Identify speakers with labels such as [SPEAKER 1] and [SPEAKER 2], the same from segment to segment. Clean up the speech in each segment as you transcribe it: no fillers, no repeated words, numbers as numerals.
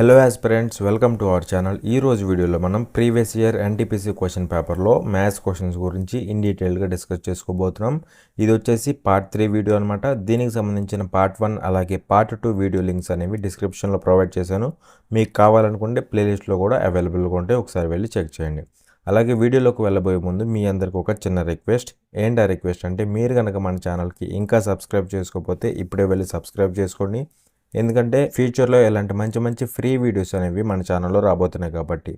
[SPEAKER 1] Hello aspirants, welcome to our channel. ఈ రోజు వీడియోలో మనం ప్రీవియస్ ఇయర్ ఎన్టీపీసీ క్వశ్చన్ పేపర్లో మ్యాథ్స్ క్వశ్చన్స్ గురించి ఇన్ డీటెయిల్గా డిస్కస్ చేసుకోబోతున్నాం. ఇది వచ్చేసి పార్ట్ 3 వీడియో అనమాట. దీనికి సంబంధించిన పార్ట్ 1 అలాగే పార్ట్ 2 వీడియో లింక్స్ అనేవి డిస్క్రిప్షన్లో ప్రొవైడ్ చేశాను. మీకు కావాలనుకుంటే ప్లేలిస్ట్లో కూడా అవైలబుల్గా ఉంటే ఒకసారి వెళ్ళి చెక్ చేయండి. అలాగే వీడియోలోకి వెళ్ళబోయే ముందు మీ అందరికి ఒక చిన్న రిక్వెస్ట్. ఏంటి ఆ రిక్వెస్ట్ అంటే, మీరు కనుక మన ఛానల్కి ఇంకా సబ్స్క్రైబ్ చేసుకోకపోతే ఇప్పుడే వెళ్ళి సబ్స్క్రైబ్ చేసుకోండి. ఎందుకంటే ఫ్యూచర్లో ఇలాంటి మంచి ఫ్రీ వీడియోస్ అనేవి మన ఛానల్లో రాబోతున్నాయి కాబట్టి.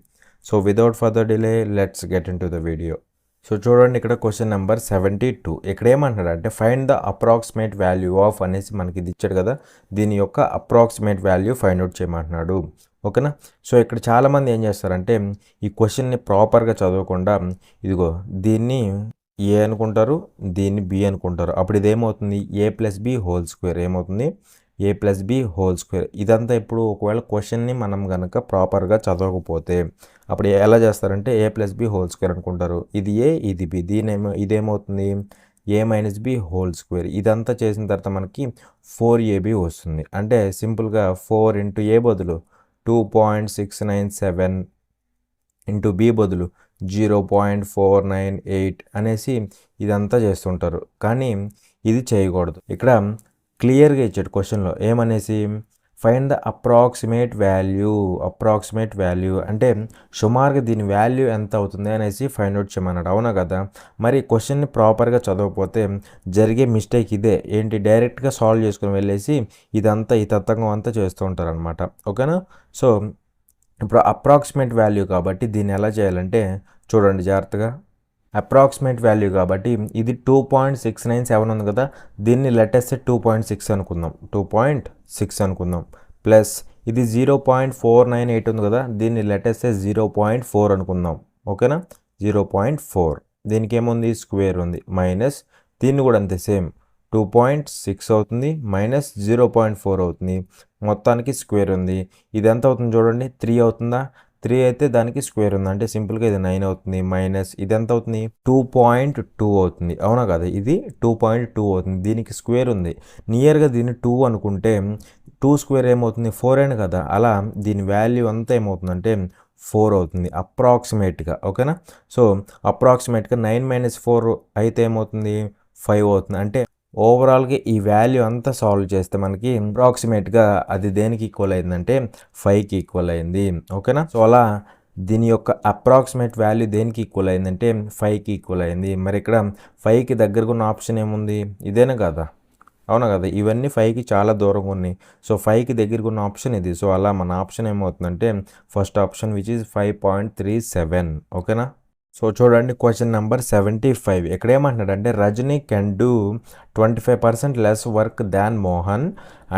[SPEAKER 1] So without further delay let's get in to the video. So చూడండి, ఇక్కడ క్వశ్చన్ నెంబర్ 72. ఇక్కడ ఏమంటున్నాడు అంటే, find the approximate value of అనేసి మనకి ఇది ఇచ్చాడు కదా, దీని యొక్క అప్రాక్సిమేట్ వాల్యూ ఫైండ్ అవుట్ చేయమంటున్నాడు. ఓకేనా. సో ఇక్కడ చాలామంది ఏం చేస్తారంటే, ఈ క్వశ్చన్ని ప్రాపర్గా చదవకుండా ఇదిగో దీన్ని ఏ అనుకుంటారు, దీన్ని బి అనుకుంటారు. అప్పుడు ఇదేమవుతుంది, a+b² ఏమవుతుంది, a+b². ఇదంతా ఇప్పుడు ఒకవేళ క్వశ్చన్ని మనం కనుక ప్రాపర్గా చదవకపోతే అప్పుడు ఎలా చేస్తారంటే a+b² అనుకుంటారు. ఇది ఏ, ఇది బి, ఇదేమవుతుంది a-b². ఇదంతా చేసిన తర్వాత మనకి 4ab వస్తుంది. అంటే సింపుల్గా 4 × a బదులు 2.697 × b బదులు 0.498 అనేసి ఇదంతా చేస్తుంటారు. కానీ ఇది చేయకూడదు. ఇక్కడ క్లియర్గా ఇచ్చాడు క్వశ్చన్లో ఏమనేసి, ఫైండ్ ద అప్రాక్సిమేట్ వాల్యూ అంటే సుమారుగా దీని వాల్యూ ఎంత అవుతుంది అనేసి ఫైండ్ అవుట్ చేయమన్నాడు. అవునా కదా. మరి క్వశ్చన్ని ప్రాపర్గా చదవకపోతే జరిగే మిస్టేక్ ఇదే. ఏంటి, డైరెక్ట్గా సాల్వ్ చేసుకుని వెళ్ళేసి ఇదంతా ఈ తతంగం అంతా చేస్తూ ఉంటారు అనమాట. ఓకేనా. సో ఇప్పుడు అప్రాక్సిమేట్ వాల్యూ కాబట్టి దీన్ని ఎలా చేయాలంటే చూడండి జాగ్రత్తగా. అప్రాక్సిమేట్ వాల్యూ కాబట్టి ఇది 2.697 ఉంది కదా, దీన్ని లెటెస్ట్ 2.6 అనుకుందాం, 2.6 అనుకుందాం. ప్లస్ ఇది 0.498 ఉంది కదా, దీన్ని లెటెస్ట్ 0.4 అనుకుందాం. ఓకేనా, 0.4. దీనికి ఏముంది, స్క్వేర్ ఉంది. మైనస్ దీన్ని కూడా అంతే సేమ్ 2.6 అవుతుంది, మైనస్ 0.4 అవుతుంది. మొత్తానికి స్క్వేర్ ఉంది. ఇది ఎంత అవుతుంది చూడండి, 3 అవుతుందా. 3 అయితే దానికి స్క్వేర్ ఉంది, అంటే సింపుల్గా ఇది 9 అవుతుంది. మైనస్ ఇది ఎంత అవుతుంది, 2.2 అవుతుంది. అవునా కదా, ఇది 2.2 అవుతుంది. దీనికి స్క్వేర్ ఉంది. నియర్గా దీన్ని 2 అనుకుంటే 2² ఏమవుతుంది, 4 అయిన కదా. అలా దీని వాల్యూ అంతా ఏమవుతుందంటే 4 అవుతుంది అప్రాక్సిమేట్గా. ఓకేనా. సో అప్రాక్సిమేట్గా 9 - 4 అయితే ఏమవుతుంది, 5 అవుతుంది. అంటే ఓవరాల్గా ఈ వాల్యూ అంతా సాల్వ్ చేస్తే మనకి అప్రాక్సిమేట్గా అది దేనికి ఈక్వల్ అయిందంటే 5కి ఈక్వల్ అయింది. ఓకేనా. సో అలా దీని యొక్క అప్రాక్సిమేట్ వాల్యూ దేనికి ఈక్వల్ అయిందంటే 5కి ఈక్వల్ అయింది. మరి ఇక్కడ 5కి దగ్గరగా ఉన్న ఆప్షన్ ఏముంది, ఇదేనా కదా. అవునా కదా, ఇవన్నీ 5కి చాలా దూరంగా ఉన్నాయి. సో 5కి దగ్గరగా ఉన్న ఆప్షన్ ఇది. సో అలా మన ఆప్షన్ ఏమవుతుందంటే ఫస్ట్ ఆప్షన్ విచ్ ఈజ్ 5.37. ఓకేనా. సో చూడండి క్వశ్చన్ నెంబర్ 75. ఇక్కడ ఏమంటున్నాడంటే, Rajini can do 25% less work than Mohan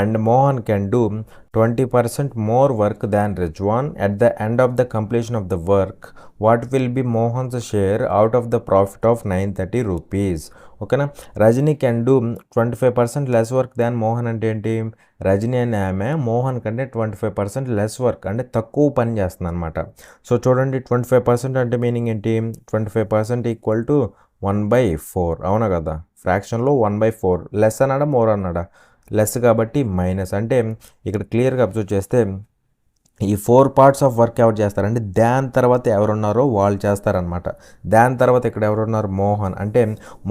[SPEAKER 1] and Mohan can do 20% more work than Rizwan. At the end of the completion of the work what will be Mohan's share out of the profit of 930 rupees. ఓకేనా. Rajini can do 25% less work than Mohan అంటే ఏంటి, రజనీ అనే ఆమె మోహన్ కంటే 25% less work అంటే తక్కువ పని చేస్తుంది అనమాట. సో చూడండి 25% అంటే మీనింగ్ ఏంటి, 25% ఈక్వల్ టు 1/4. అవునా కదా, ఫ్రాక్షన్లో 1/4. లెస్ అన్నాడా మోర్ అన్నాడా, లెస్ కాబట్టి మైనస్. అంటే ఇక్కడ క్లియర్గా అబ్జర్వ్ చేస్తే ఈ 4 పార్ట్స్ ఆఫ్ వర్క్ ఎవరు చేస్తారంటే దాని తర్వాత ఎవరున్నారో వాళ్ళు చేస్తారనమాట. దాని తర్వాత ఇక్కడ ఎవరున్నారు, మోహన్. అంటే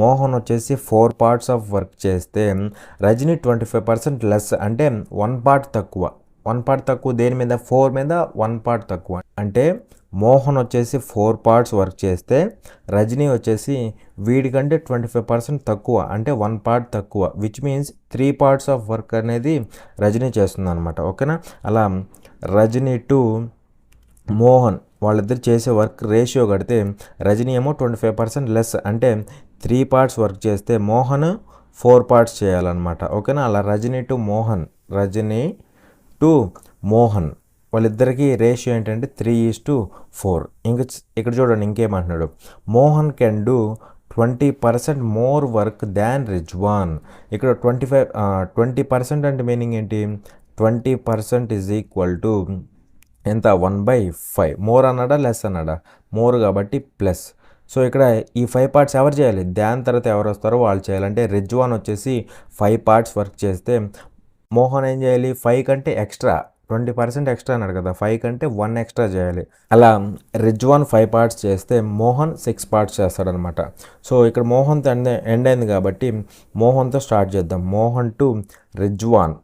[SPEAKER 1] మోహన్ వచ్చేసి 4 పార్ట్స్ ఆఫ్ వర్క్ చేస్తే రజనీ 25% లెస్ అంటే 1 పార్ట్ తక్కువ. 1 పార్ట్ తక్కువ దేని మీద, 4 మీద 1 పార్ట్ తక్కువ. అంటే మోహన్ వచ్చేసి 4 పార్ట్స్ వర్క్ చేస్తే రజనీ వచ్చేసి వీడికంటే 25% తక్కువ, అంటే 1 పార్ట్ తక్కువ. Which means 3 parts of work అనేది రజనీ చేస్తుంది అనమాట. ఓకేనా. అలా రజనీ టు మోహన్ వాళ్ళిద్దరు చేసే వర్క్ రేషియో కడితే రజనీ ఏమో 25% లెస్, అంటే 3 పార్ట్స్ వర్క్ చేస్తే మోహన్ 4 పార్ట్స్ చేయాలన్నమాట. ఓకేనా. అలా రజనీ టు మోహన్ వాళ్ళిద్దరికి రేషియో ఏంటంటే 3:4. ఇక్కడ చూడండి ఇంకేమంటున్నాడు, Mohan can do 20% more work than Rizwan. ఇక్కడ 20% అంటే మీనింగ్ ఏంటి, 20% ఈజ్ ఈక్వల్ టు ఎంత, 1/5. మోర్ అన్నాడా లెస్ అన్నాడా, మోర్ కాబట్టి ప్లస్. సో ఇక్కడ ఈ 5 పార్ట్స్ ఎవరు చేయాలి, దాని తర్వాత ఎవరు వస్తారో వాళ్ళు చేయాలంటే రిజ్వాన్ వచ్చేసి 5 పార్ట్స్ వర్క్ చేస్తే మోహన్ ఏం చేయాలి, 5 కంటే ఎక్స్ట్రా 20% ఎక్స్ట్రా అన్నాడు కదా, 5 కంటే 1 ఎక్స్ట్రా చేయాలి. అలా రిజ్వాన్ 5 పార్ట్స్ చేస్తే మోహన్ 6 పార్ట్స్ చేస్తాడనమాట. సో ఇక్కడ మోహన్తో ఎండ్ అయింది కాబట్టి మోహన్తో స్టార్ట్ చేద్దాం. Mohan to Rizwan,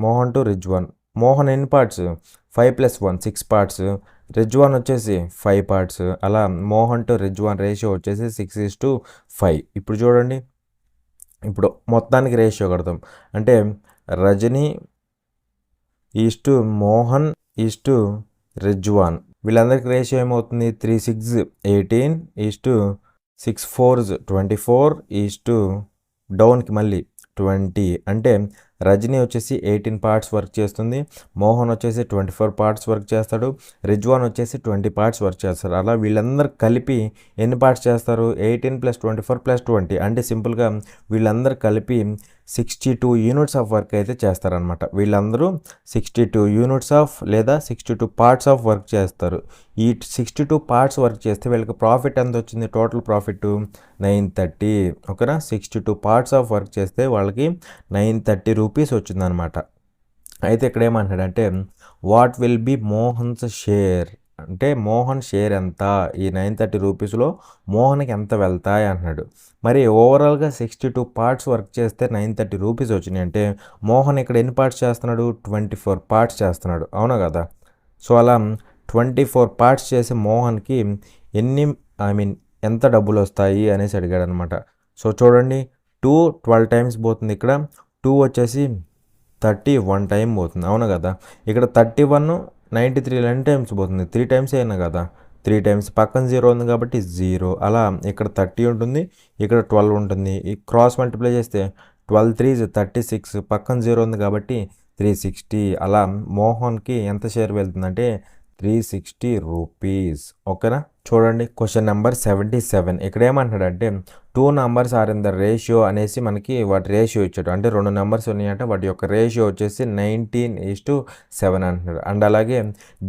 [SPEAKER 1] Mohan to Rizwan. మోహన్ ఎన్ని పార్ట్స్? 5 + 1 6 పార్ట్స్. రిజ్వాన్ వచ్చేసి 5 పార్ట్స్. అలా మోహన్ టు రిజ్వాన్ రేషియో వచ్చేసి 6:5. ఇప్పుడు చూడండి, ఇప్పుడు మొత్తానికి రేషియో కడతాం. అంటే రజనీ ఈస్టు మోహన్ ఈస్టు రిజ్వాన్, వీళ్ళందరికీ రేషియో ఏమవుతుంది? 3 6 18 ఈస్టు 6 4 24 ఈస్టు డౌన్కి మళ్ళీ 20. అంటే రజనీ వచ్చేసి 18 పార్ట్స్ వర్క్ చేస్తుంది, మోహన్ వచ్చేసి 24 పార్ట్స్ వర్క్ చేస్తాడు, రిజ్వాన్ వచ్చేసి 20 పార్ట్స్ వర్క్ చేస్తారు. అలా వీళ్ళందరూ కలిపి ఎన్ని పార్ట్స్ చేస్తారు? 18 + 24 + 20. అంటే సింపుల్గా వీళ్ళందరూ కలిపి 62 యూనిట్స్ ఆఫ్ వర్క్ అయితే చేస్తారనమాట. వీళ్ళందరూ 62 యూనిట్స్ ఆఫ్ లేదా 62 పార్ట్స్ ఆఫ్ వర్క్ చేస్తారు. ఈ 62 పార్ట్స్ వర్క్ చేస్తే వీళ్ళకి ప్రాఫిట్ ఎంత వచ్చింది? Total profit 930. ఓకేనా? 62 పార్ట్స్ ఆఫ్ వర్క్ చేస్తే వాళ్ళకి 930 రూపీస్ వచ్చిందనమాట. అయితే ఇక్కడ ఏమంటాడంటే what will be Mohan's share, అంటే మోహన్ షేర్ ఎంత? ఈ 930 రూపీస్లో మోహన్కి ఎంత వెళ్తాయి అన్నాడు. మరి ఓవరాల్గా 62 పార్ట్స్ వర్క్ చేస్తే 930 రూపీస్ వచ్చినాయి. అంటే మోహన్ ఇక్కడ ఎన్ని పార్ట్స్ చేస్తున్నాడు? 24 పార్ట్స్ చేస్తున్నాడు, అవునా కదా? సో అలా 24 పార్ట్స్ చేసే మోహన్కి ఎంత డబ్బులు వస్తాయి అనేసి అడిగాడు అనమాట. సో చూడండి, 2 12 టైమ్స్ పోతుంది, ఇక్కడ 2 వచ్చేసి 31 టైం పోతుంది, అవునా కదా? ఇక్కడ 31 93 11 టైమ్స్ పోతుంది, 3 టైమ్స్ అయినా కదా, 3 టైమ్స్. పక్కన 0 ఉంది కాబట్టి 0. అలా ఇక్కడ 30 ఉంటుంది, ఇక్కడ 12 ఉంటుంది. ఈ క్రాస్ మల్టిప్లై చేస్తే 12 3 36, పక్కన 0 ఉంది కాబట్టి 360. అలా మోహన్కి ఎంత షేర్ వెళ్తుందంటే 360 రూపీస్. ఓకేనా? చూడండి క్వశ్చన్ నెంబర్ 77. ఇక్కడ ఏమంటాడంటే 2 numbers are in the ratio అనేసి మనకి వాటి రేషియో ఇచ్చాడు. అంటే 2 నెంబర్స్ ఉన్నాయంటే వాటి యొక్క రేషియో వచ్చేసి 19:7 అంటున్నాడు. అండ్ అలాగే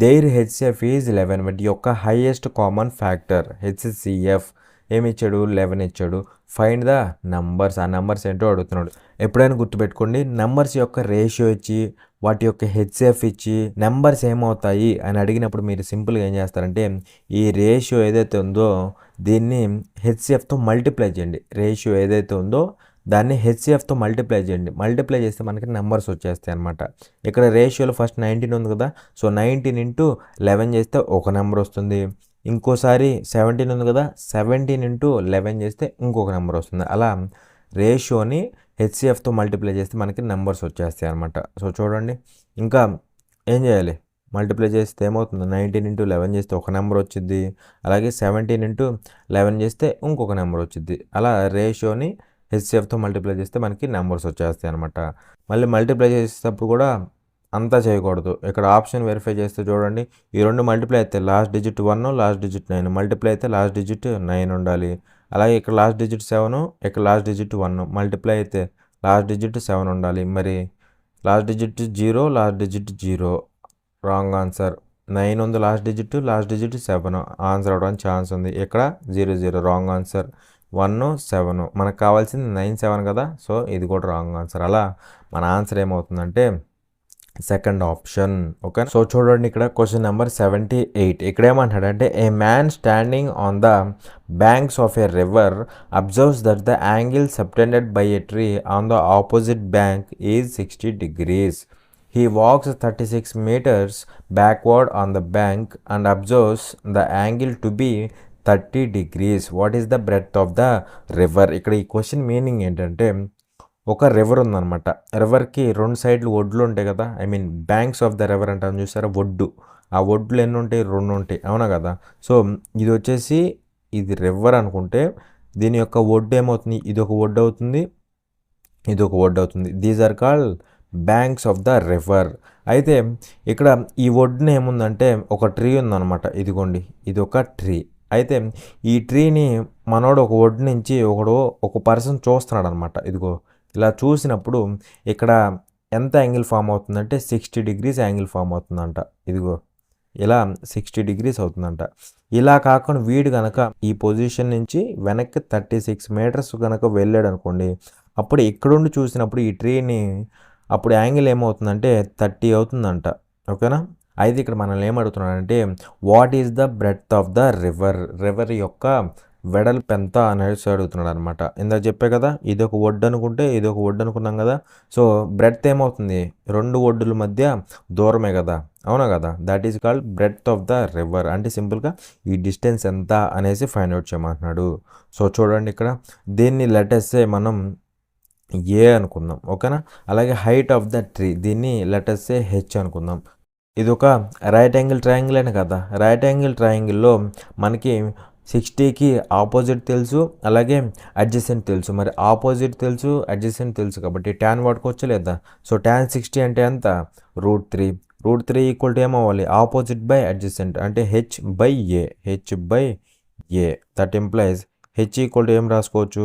[SPEAKER 1] దేర్ హెచ్సిఎఫ్ ఈజ్ 11, వాటి యొక్క హైయెస్ట్ కామన్ ఫ్యాక్టర్ హెచ్సిఎఫ్ ఏమి ఇచ్చాడు? 11 ఇచ్చాడు. ఫైండ్ ద నంబర్స్, ఆ నెంబర్స్ ఏంటో అడుగుతున్నాడు. ఎప్పుడైనా గుర్తుపెట్టుకోండి, నెంబర్స్ యొక్క రేషియో ఇచ్చి వాటి యొక్క హెచ్సిఎఫ్ ఇచ్చి నెంబర్స్ ఏమవుతాయి అని అడిగినప్పుడు మీరు సింపుల్గా ఏం చేస్తారంటే ఈ రేషియో ఏదైతే ఉందో దీన్ని హెచ్సిఎఫ్తో మల్టిప్లై చేయండి. రేషియో ఏదైతే ఉందో దాన్ని హెచ్సిఎఫ్తో మల్టిప్లై చేయండి. మల్టిప్లై చేస్తే మనకి నెంబర్స్ వచ్చేస్తాయి అనమాట. ఇక్కడ రేషియోలో ఫస్ట్ 19 ఉంది కదా, సో 19 × 11 చేస్తే ఒక నెంబర్ వస్తుంది. ఇంకోసారి 17 ఉంది కదా, 17 × 11 చేస్తే ఇంకొక నెంబర్ వస్తుంది. అలా రేషియోని హెచ్సిఎఫ్తో మల్టిప్లై చేస్తే మనకి నెంబర్స్ వచ్చేస్తాయి అనమాట. సో చూడండి, ఇంకా ఏం చేయాలి? మల్టిప్లై చేస్తే ఏమవుతుంది? 19 × 11 చేస్తే ఒక నెంబర్ వచ్చింది, అలాగే 17 × 11 చేస్తే ఇంకొక నెంబర్ వచ్చింది. అలా రేషియోని హెచ్సిఎఫ్తో మల్టిప్లై చేస్తే మనకి నెంబర్స్ వచ్చేస్తాయి అనమాట. మళ్ళీ మల్టిప్లై చేసేటప్పుడు కూడా అంతా చేయకూడదు. ఇక్కడ ఆప్షన్ వెరిఫై చేస్తే చూడండి, ఈ 2 మల్టిప్లై అయితే last digit 1, last digit 9, multiply అయితే లాస్ట్ డిజిట్ 9 ఉండాలి. అలాగే ఇక్కడ లాస్ట్ డిజిట్ 7, ఇక్కడ లాస్ట్ డిజిట్ 1, మల్టిప్లై అయితే లాస్ట్ డిజిట్ 7 ఉండాలి. మరి last digit 0, last digit 0, wrong answer. 9 ఉంది లాస్ట్ డిజిట్ 7 ఆన్సర్ అవడానికి ఛాన్స్ ఉంది. ఇక్కడ 0 0 రాంగ్ ఆన్సర్. 1 7 మనకు కావాల్సింది 9 7 కదా, సో ఇది కూడా రాంగ్ ఆన్సర్. అలా మన ఆన్సర్ ఏమవుతుందంటే సెకండ్ ఆప్షన్. ఓకే, సో చూడండి ఇక్కడ క్వశ్చన్ నెంబర్ 78. ఇక్కడ ఏమంటాడంటే ఏ man standing on the banks of a river absorbs that the angle subtended by a tree on the opposite bank is 60 degrees. He walks 36 meters backward on the bank and observes the angle to be 30 degrees. What is the breadth of the river? ఇక్కడ ఈ question meaning ఏంటంటే ఒక river ఉందన్నమాట. రివర్కి 2 సైడ్లు ఒడ్లు ఉంటాయి కదా, banks of the river అంటాం చూసారా, ఒడ్డు. ఆ ఒడ్లు ఎన్ని ఉంటాయి? 2 ఉంటాయి, అవునా కదా? సో ఇది వచ్చేసి ఇది రివర్ అనుకుంటే దీని యొక్క ఒడ్డు ఏమవుతుంది? ఇది ఒక ఒడ్డు అవుతుంది, ఇది ఒక ఒడ్డు అవుతుంది. These are called banks of the river. అయితే ఇక్కడ ఈ ఒడ్డున ఏముందంటే ఒక ట్రీ ఉందన్నమాట. ఇదిగోండి, ఇది ఒక ట్రీ. అయితే ఈ ట్రీని మనోడు ఒక ఒడ్డు నుంచి ఒక పర్సన్ చూస్తున్నాడు అనమాట. ఇదిగో ఇలా చూసినప్పుడు ఇక్కడ ఎంత యాంగిల్ ఫామ్ అవుతుందంటే 60 degrees యాంగిల్ ఫామ్ అవుతుందంట. ఇదిగో ఇలా 60 degrees అవుతుందంట. ఇలా కాకుండా వీడు కనుక ఈ పొజిషన్ నుంచి వెనక్కి 36 meters కనుక వెళ్ళాడు అనుకోండి, అప్పుడు ఇక్కడుండి చూసినప్పుడు ఈ ట్రీని అప్పుడు యాంగిల్ ఏమవుతుందంటే 30 అవుతుందంట. ఓకేనా. అయితే ఇక్కడ మనల్ని ఏమడుగుతున్నాడంటే what is the breadth of the river యొక్క వెడల్పు ఎంత అనేసి అడుగుతున్నాడు అనమాట. ఇందాక చెప్పే కదా, ఇదొక ఒడ్డు అనుకుంటే ఇదొక ఒడ్డు అనుకున్నాం కదా. సో బ్రెడ్త్ ఏమవుతుంది, 2 ఒడ్డుల మధ్య దూరమే కదా, అవునా కదా. That is called breadth of the river. అంటే సింపుల్గా ఈ డిస్టెన్స్ ఎంత అనేసి ఫైండ్ అవుట్ చేయమంటున్నాడు. సో చూడండి ఇక్కడ దీన్ని లెటెస్సే మనం ఏ అనుకుందాం. ఓకేనా. అలాగే హైట్ ఆఫ్ ద ట్రీ దీన్ని లెటెస్సే హెచ్ అనుకుందాం. ఇది ఒక రైట్ యాంగిల్ ట్రయాంగిల్ అని కదా. రైట్ యాంగిల్ ట్రయాంగిల్లో మనకి 60కి ఆపోజిట్ తెలుసు, అలాగే అడ్జసెంట్ తెలుసు. మరి ఆపోజిట్ తెలుసు, అడ్జసెంట్ తెలుసు కాబట్టి ట్యాన్ వాడుకోవచ్చు లేదా. సో ట్యాన్ 60 అంటే ఎంత, √3. √3 ఈక్వల్ టు ఏమవ్వాలి, ఆపోజిట్ బై అడ్జసెంట్ అంటే H A. That implies H equal to ఏం రాసుకోవచ్చు,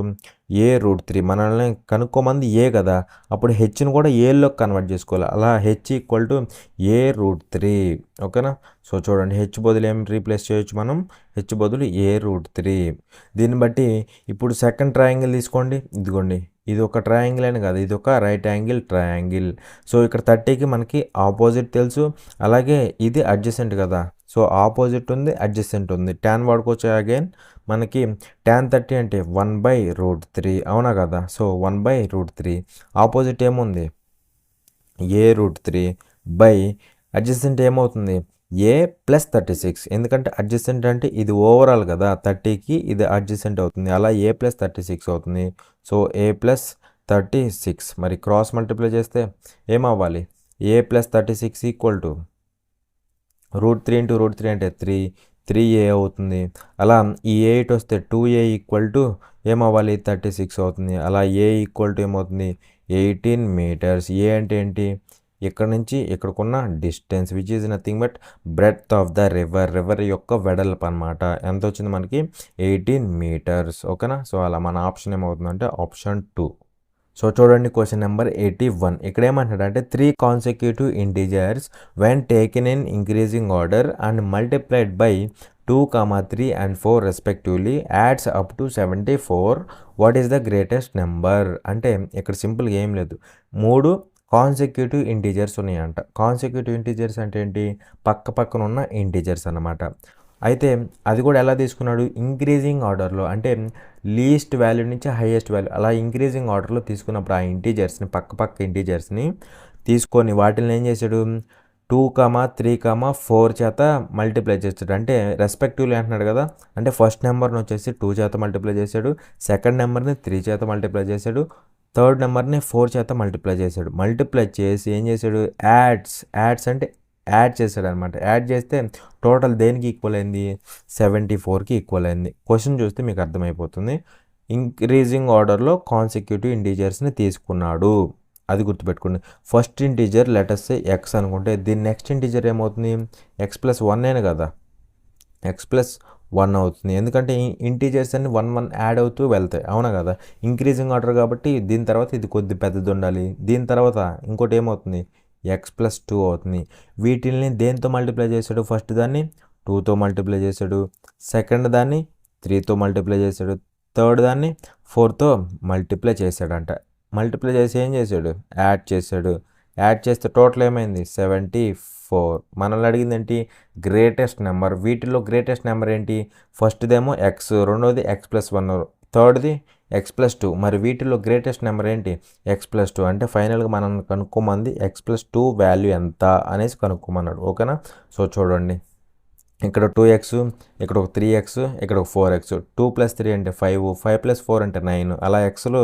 [SPEAKER 1] A√3. మనల్ని కనుక్కోమంది ఏ కదా, అప్పుడు హెచ్ని కూడా ఏలోకి కన్వర్ట్ చేసుకోవాలి. అలా హెచ్ ఈక్వల్ టు A√3. ఓకేనా. సో చూడండి హెచ్ బదులు ఏం రీప్లేస్ చేయొచ్చు మనం, హెచ్ బదులు A√3. దీన్ని బట్టి ఇప్పుడు సెకండ్ ట్రయాంగిల్ తీసుకోండి. ఇదిగోండి ఇది ఒక ట్రయాంగిల్ అని కాదు, ఇది ఒక రైట్ యాంగిల్ ట్రయాంగిల్. సో ఇక్కడ 30కి మనకి ఆపోజిట్ తెలుసు, అలాగే ఇది అడ్జసెంట్ కదా. సో ఆపోజిట్ ఉంది, అడ్జసెంట్ ఉంది. ట్యాన్ వాడుకోవచ్చు. అగైన్ మనకి tan 30 అంటే 1/√3, అవునా కదా. సో 1/√3. ఆపోజిట్ ఏముంది, A√3 బై అడ్జసెంట్ ఏమవుతుంది, A+36. ఎందుకంటే అడ్జసెంట్ అంటే ఇది ఓవరాల్ కదా, 30కి ఇది అడ్జసెంట్ అవుతుంది. అలా A+36 అవుతుంది. సో A+36 మరి క్రాస్ మల్టిప్లై చేస్తే ఏమవ్వాలి, A+36 ఈక్వల్ టు √3 ఇంటూ √3 అంటే 3A అవుతుంది. అలా ఈ 8 వస్తే 2A ఈక్వల్ టు ఏమవ్వాలి, 36 అవుతుంది. అలా A ఈక్వల్ టు ఏమవుతుంది, 18 మీటర్స్. ఏ అంటే ఏంటి, ఇక్కడ నుంచి ఇక్కడికున్న distance which is nothing but breadth of the river యొక్క వెడల్పు అనమాట. ఎంత వచ్చింది మనకి, 18 మీటర్స్. ఓకేనా. సో అలా మన ఆప్షన్ ఏమవుతుందంటే ఆప్షన్ 2. సో చూడండి క్వశ్చన్ నెంబర్ 81. ఇక్కడ ఏమంటాడంటే 3 consecutive integers when taken in increasing order and multiplied by 2, 3 and 4 respectively adds up to 74. What is the greatest number. అంటే ఇక్కడ సింపుల్గా ఏం లేదు, 3 కాన్సెక్యూటివ్ ఇంటీజర్స్ ఉన్నాయంట. కాన్సెక్యూటివ్ ఇంటీజర్స్ అంటే ఏంటి, పక్క పక్కన ఉన్న ఇంటీజర్స్ అన్నమాట. అయితే అది కూడా ఎలా తీసుకున్నాడు, ఇంక్రీజింగ్ ఆర్డర్లో. అంటే లీస్ట్ వాల్యూ నుంచి హైయెస్ట్ వాల్యూ అలా ఇంక్రీజింగ్ ఆర్డర్లో తీసుకున్నప్పుడు ఆ ఇంటీజర్స్ని పక్క ఇంటీజర్స్ని తీసుకొని వాటిని ఏం చేశాడు, 2, 3, 4 చేత మల్టిప్లై చేస్తాడు. అంటే రెస్పెక్టివ్లీ అంటున్నాడు కదా, అంటే ఫస్ట్ నెంబర్ని వచ్చేసి 2 చేత మల్టిప్లై చేశాడు, సెకండ్ నెంబర్ని 3 చేత మల్టిప్లై చేశాడు, థర్డ్ నెంబర్ని 4 చేత మల్టిప్లై చేశాడు. మల్టిప్లై చేసి ఏం చేశాడు, యాడ్స్ అంటే యాడ్ చేశాడు అనమాట. యాడ్ చేస్తే టోటల్ దేనికి ఈక్వల్ అయింది, 74కి ఈక్వల్ అయింది. క్వశ్చన్ చూస్తే మీకు అర్థమైపోతుంది. ఇంక్రీజింగ్ ఆర్డర్లో కాన్సెక్యూటివ్ ఇంటీజర్స్ని తీసుకున్నాడు, అది గుర్తుపెట్టుకోండి. ఫస్ట్ ఇంటీజర్ లెటర్స్ ఎక్స్ అనుకుంటే దీని నెక్స్ట్ ఇంటీజర్ ఏమవుతుంది, x+1 కదా, x+1 అవుతుంది. ఎందుకంటే ఇంటీజర్స్ అన్ని 1 యాడ్ అవుతూ వెళ్తాయి, అవునా కదా. ఇంక్రీజింగ్ ఆర్డర్ కాబట్టి దీని తర్వాత ఇది కొద్ది పెద్దది ఉండాలి, దీని తర్వాత ఇంకోటి ఏమవుతుంది, x+2 అవుతుంది. వీటిల్ని దేంతో మల్టిప్లై చేశాడు, ఫస్ట్ దాన్ని 2తో మల్టిప్లై చేశాడు, సెకండ్ దాన్ని 3తో మల్టిప్లై చేశాడు, థర్డ్ దాన్ని 4తో మల్టిప్లై చేశాడంట. మల్టిప్లై చేసి ఏం చేశాడు, యాడ్ చేశాడు. యాడ్ చేస్తే టోటల్ ఏమైంది, 74. మనల్ని అడిగింది ఏంటి, గ్రేటెస్ట్ నెంబర్. వీటిలో గ్రేటెస్ట్ నెంబర్ ఏంటి, ఫస్ట్దేమో x, రెండోది x+1, థర్డ్ది x+2. మరి వీటిలో గ్రేటెస్ట్ నెంబర్ ఏంటి, x+2. అంటే ఫైనల్గా మనం కనుక్కోమంది x+2 వాల్యూ ఎంత అనేసి కనుక్కోమన్నాడు. ఓకేనా. సో చూడండి ఇక్కడ 2x, ఇక్కడ ఒక 3x, ఇక్కడ ఒక 4x. 2 + 3 అంటే 5, 5 + 4 అంటే 9. అలా xలు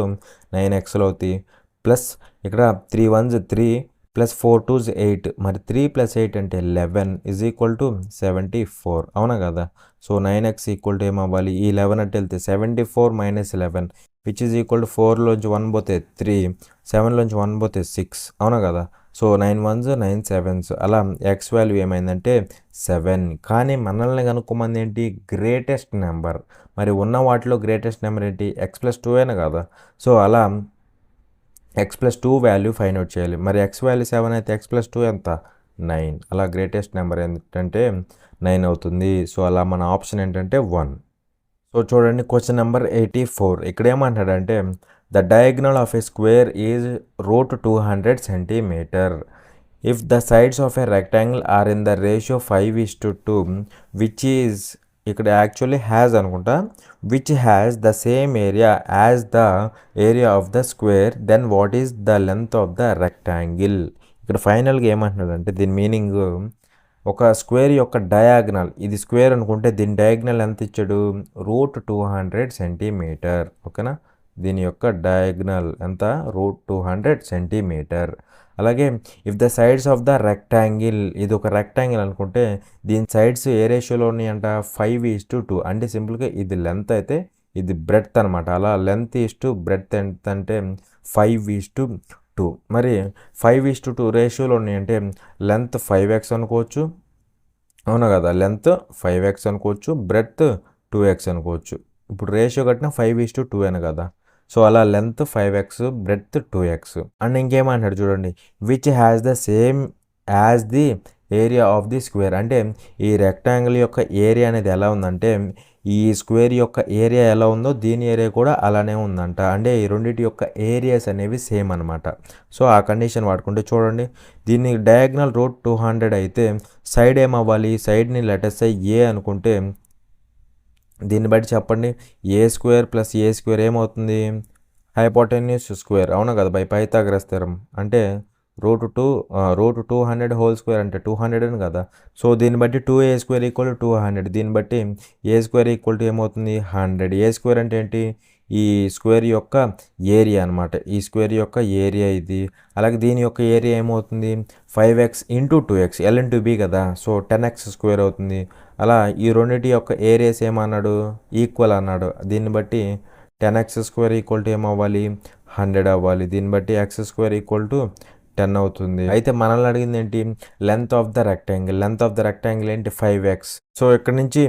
[SPEAKER 1] 9xలు అవుతాయి. ప్లస్ ఇక్కడ 3 1s 3 + 4 2s 8. మరి 3 + 8 అంటే 11 ఈజ్ ఈక్వల్ టు 74, అవునా కదా. సో 9x ఈక్వల్ టు ఏమవ్వాలి, ఈ 11 అంటే వెళ్తే 74 - 11 విచ్ ఈజ్ ఈక్వల్ టు 4లోంచి 1 పోతే 3, 7లోంచి 1 పోతే 6, అవునా కదా. So 9 1s 9 7s. అలా ఎక్స్ వాల్యూ ఏమైందంటే 7. కానీ మనల్ని కనుక్కోమంది ఏంటి, గ్రేటెస్ట్ నెంబర్. మరి ఉన్న వాటిలో గ్రేటెస్ట్ నెంబర్ ఏంటి, x+2 అయినా కదా. సో అలా x+2 వాల్యూ ఫైండ్ అవుట్ చేయాలి. మరి x వాల్యూ 7 అయితే x+2 ఎంత, 9. అలా గ్రేటెస్ట్ నెంబర్ ఏంటంటే 9 అవుతుంది. సో అలా మన ఆప్షన్ ఏంటంటే 1. సో చూడండి క్వశ్చన్ నెంబర్ 84. ఇక్కడ ఏమంటాడంటే the diagonal of a square is root 200 centimetre. If the sides of a rectangle are in the ratio 5:2 which is ఇక్కడ యాక్చువల్లీ హ్యాజ్ అనుకుంటా, which has the same area as the area of the square, then what is the length of the rectangle. ఇక్కడ ఫైనల్గా ఏమంటున్నాడు అంటే దీని meaning, ఒక square యొక్క diagonal, ఇది స్క్వేర్ అనుకుంటే దీని డయాగ్నల్ ఎంత ఇచ్చాడు, రూట్ 200 సెంటీమీటర్. ఓకేనా, దీని యొక్క డయాగ్నల్ ఎంత, రూట్ 200 సెంటీమీటర్. అలాగే if the sides of the rectangle, ఇది ఒక రెక్టాంగిల్ అనుకుంటే దీని సైడ్స్ ఏ రేషియోలో ఉన్నాయంట, 5:2. అంటే సింపుల్గా ఇది లెంత్ అయితే ఇది బ్రెడ్త్ అనమాట. అలా లెంత్ ఈస్టు బ్రెడ్త్ ఎంత అంటే 5:2. మరి 5:2 రేషియోలో ఉన్నాయంటే లెంత్ 5x అనుకోవచ్చు, అవునా కదా, లెంత్ 5x అనుకోవచ్చు, బ్రెడ్త్ 2x అనుకోవచ్చు. ఇప్పుడు రేషియో కట్టిన 5:2 అని కదా, సో అలా length 5x, breadth 2x. And ఇంకేమంటాడు చూడండి, which has the same as the area of the square. అంటే ఈ రెక్టాంగిల్ యొక్క ఏరియా అనేది ఎలా ఉందంటే ఈ స్క్వేర్ యొక్క ఏరియా ఎలా ఉందో దీని ఏరియా కూడా అలానే ఉందంట. అంటే ఈ రెండింటి యొక్క ఏరియాస్ అనేవి సేమ్ అనమాట. సో ఆ కండిషన్ వాడుకుంటే చూడండి, దీన్ని డయాగ్నల్ రూట్ 200 అయితే సైడ్ ఏమవ్వాలి, సైడ్ని లెటర్స్ ఏ అనుకుంటే దీన్ని బట్టి చెప్పండి, ఏ స్క్వేర్ ప్లస్ ఏ స్క్వేర్ ఏమవుతుంది, హైపోటెన్యూస్ స్క్వేర్, అవునా కదా, బై పైథాగరస్ థియరం. అంటే రూట్ 200 హోల్ స్క్వేర్ అంటే 200 అని కదా. సో దీన్ని బట్టి 2a స్క్వేర్ ఈక్వల్ టు 200, దీన్ని బట్టి ఏ స్క్వేర్ ఈక్వల్ టు ఏమవుతుంది 100. ఏ స్క్వేర్ అంటే ఏంటి, ఈ స్క్వేర్ యొక్క ఏరియా అనమాట, ఈ స్క్వేర్ యొక్క ఏరియా ఇది. అలాగే దీని యొక్క ఏరియా ఏమవుతుంది 5x into 2x, L into B కదా, సో 10x స్క్వేర్ అవుతుంది. అలా ఈ రెండింటి యొక్క ఏరియాస్ ఏమన్నాడు, ఈక్వల్ అన్నాడు. దీన్ని బట్టి 10x స్క్వేర్ ఈక్వల్ టు ఏమవ్వాలి 100 అవ్వాలి. దీన్ని బట్టి x స్క్వేర్ ఈక్వల్ టు 10 అవుతుంది. అయితే మనల్ని అడిగింది ఏంటి, length of the rectangle. Length of the rectangle ఏంటి 5x. సో ఇక్కడ నుంచి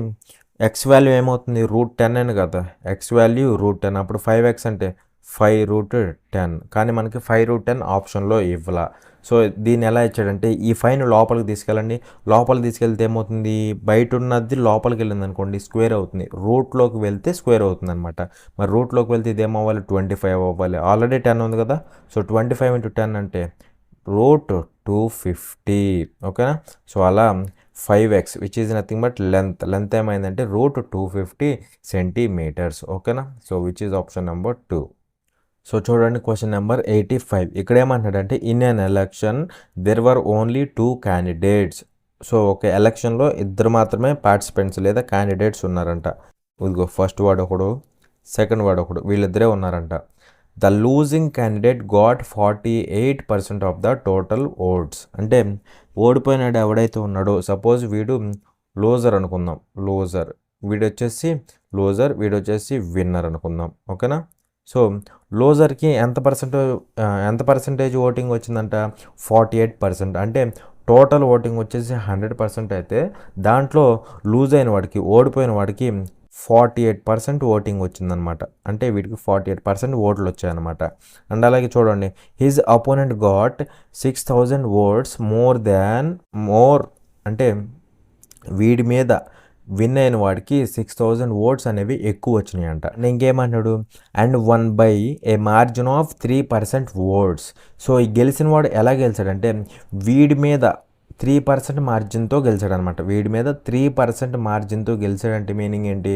[SPEAKER 1] ఎక్స్ వాల్యూ ఏమవుతుంది రూట్ 10 అని కదా, ఎక్స్ వాల్యూ రూట్ 10. అప్పుడు 5x అంటే 5√10. కానీ మనకి 5√10 ఆప్షన్లో ఇవ్వాల. సో దీన్ని ఎలా ఇచ్చాడంటే ఈ 5ను లోపలికి తీసుకెళ్ళండి, లోపలికి తీసుకెళ్తే ఏమవుతుంది, బయట ఉన్నది లోపలికి వెళ్ళింది అనుకోండి స్క్వేర్ అవుతుంది, రూట్లోకి వెళ్తే స్క్వేర్ అవుతుంది అనమాట. మరి రూట్లోకి వెళ్తే ఇది ఏమవ్వాలి 25 అవ్వాలి. ఆల్రెడీ 10 ఉంది కదా, సో 25 × 10 అంటే రూట్ 250. ఓకేనా, సో అలా 5x which is nothing but length ఏమైందంటే రూట్ 250 సెంటీమీటర్స్. ఓకేనా, so which is option number 2. So చూడండి క్వశ్చన్ నెంబర్ 85. ఇక్కడ ఏమంటాడంటే in an election there were only 2 candidates. So ఒక ఎలక్షన్లో ఇద్దరు మాత్రమే పార్టిసిపెంట్స్ లేదా క్యాండిడేట్స్ ఉన్నారంట. ఇదిగో ఫస్ట్ వాడు ఒకడు, సెకండ్ వాడు ఒకడు, వీళ్ళిద్దరే ఉన్నారంట. The losing candidate got 48% of the total votes. అంటే ఓడిపోయినాడు ఎవడైతే ఉన్నాడో, సపోజ్ వీడు లూజర్ అనుకుందాం, లూజర్, వీడు వచ్చేసి లూజర్, వీడు వచ్చేసి విన్నర్ అనుకుందాం. ఓకేనా, సో లూజర్కి ఎంత పర్సెంటేజ్ ఓటింగ్ వచ్చిందంట 48%. అంటే టోటల్ ఓటింగ్ వచ్చేసి 100% అయితే దాంట్లో లూజ్ అయిన వాడికి, ఓడిపోయిన వాడికి 48% ఓటింగ్ వచ్చిందనమాట. అంటే వీటికి 48% ఓట్లు వచ్చాయన్నమాట. అండ్ అలాగే చూడండి, his opponent got 6000 votes more అంటే వీడి మీద విన్ అయిన వాడికి 6000 ఓట్స్ అనేవి ఎక్కువ వచ్చినాయి అంట. ఇంకేమన్నాడు, and one by a margin of 3% votes. So ఈ గెలిచిన వాడు ఎలా గెలిచాడంటే వీడి మీద 3% మార్జిన్తో గెలిచాడనమాట. వీడి మీద 3% మార్జిన్తో గెలిచాడంటే మీనింగ్ ఏంటి,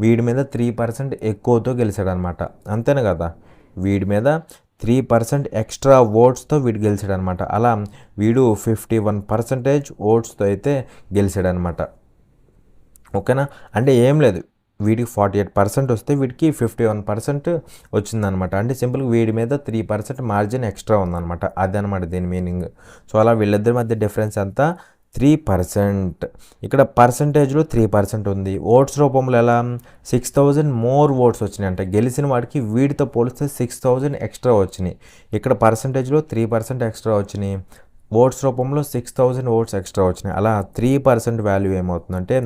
[SPEAKER 1] వీడి మీద 3% ఎక్కువతో గెలిచాడనమాట. అంతేనా కదా, వీడి మీద 3% ఎక్స్ట్రా ఓట్స్తో వీడు గెలిచాడనమాట. అలా వీడు 51% ఓట్స్తో అయితే గెలిచాడనమాట. ఓకేనా, అంటే ఏం లేదు, వీడికి 48% వస్తే వీడికి 51% వచ్చిందనమాట. అంటే సింపుల్గా వీడి మీద 3% మార్జిన్ ఎక్స్ట్రా ఉందన్నమాట. అదనమాట దీని మీనింగ్. సో అలా వీళ్ళిద్దరి మధ్య డిఫరెన్స్ ఎంత 3%. ఇక్కడ పర్సంటేజ్లో 3% ఉంది. ఓట్స్ రూపంలో ఎలా 6000 మోర్ ఓట్స్ వచ్చినాయి అంటే గెలిచిన వాడికి వీడితో పోలిస్తే 6000 ఎక్స్ట్రా వచ్చినాయి. ఇక్కడ పర్సంటేజ్లో 3% ఎక్స్ట్రా వచ్చినాయి, ఓట్స్ రూపంలో 6000 ఓట్స్ ఎక్స్ట్రా వచ్చినాయి. అలా 3% వాల్యూ ఏమవుతుందంటే